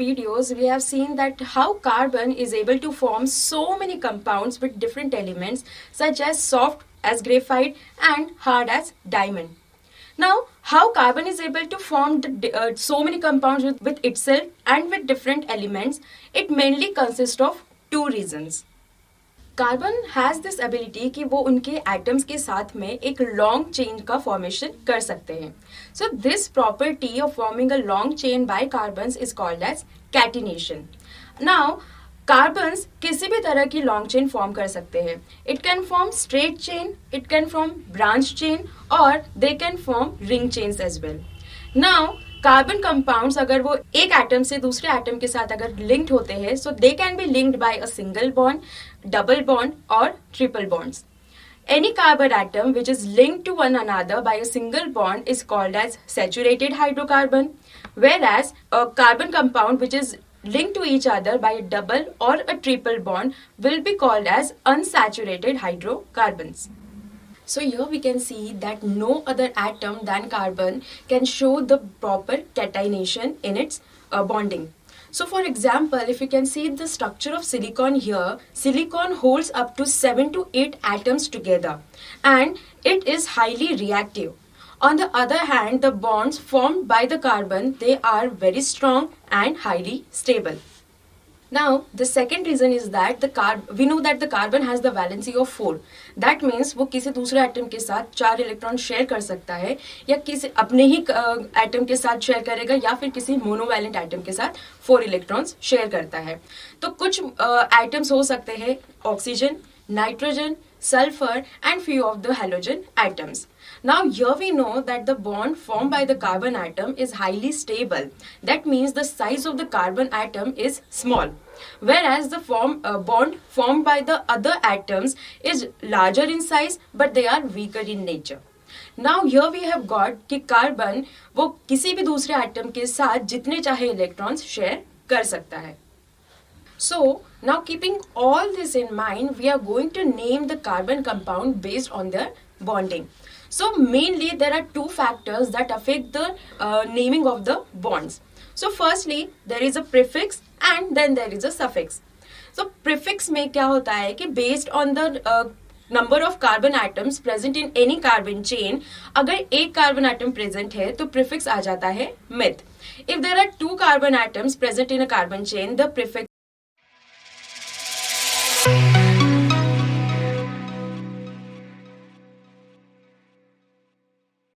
videos, we have seen that how carbon is able to form so many compounds with different elements such as soft as graphite and hard as diamond. Now, how carbon is able to form so many compounds with itself and with different elements, it mainly consists of two reasons. Carbon has this ability कि वो उनके atoms के साथ में एक long chain का formation कर सकते हैं. So this property of forming a long chain by carbons is called as catenation. Now carbons किसी भी तरह की लॉन्ग चेन फॉर्म कर सकते हैं. It can form straight chain, it can form branch chain और they can form ring chains as well. Now carbon compounds अगर वो एक एटम से दूसरे एटम के साथ अगर लिंक्ड होते हैं, so they can be linked by a single bond, double bond or triple bonds. Any carbon atom which is linked to one another by a single bond is called as saturated hydrocarbon, whereas a carbon compound which is linked to each other by a double or a triple bond will be called as unsaturated hydrocarbons. So here we can see that no other atom than carbon can show the proper catenation in its bonding. So for example, if you can see the structure of silicon here, silicon holds up to 7 to 8 atoms together and it is highly reactive. On the other hand, the bonds formed by the carbon, they are very strong and highly stable. Now, the second reason is that we know that the carbon has the valency of 4. That means वो किसी दूसरे atom के साथ 4 electron share कर सकता है या किसी अपने ही एटम के साथ शेयर करेगा या फिर किसी मोनोवैलेंट एटम के साथ 4 इलेक्ट्रॉन्स शेयर करता है. तो कुछ एटम्स हो सकते हैं oxygen, nitrogen, sulfur and few of the halogen atoms. Now here we know that the bond formed by the carbon atom is highly stable. That means the size of the carbon atom is small, whereas the bond formed by the other atoms is larger in size but they are weaker in nature. Now here we have got कि carbon वो किसी भी दूसरे atom के साथ जितने चाहे electrons share कर सकता है. So now keeping all this in mind, we are going to name the carbon compound based on their bonding. So mainly there are two factors that affect the naming of the bonds. So firstly there is a prefix and then there is a suffix. So prefix में क्या होता है कि based on the number of carbon atoms present in any carbon chain, अगर एक carbon atom present है तो prefix आ जाता है with. If there are two carbon atoms present in a carbon chain, the prefix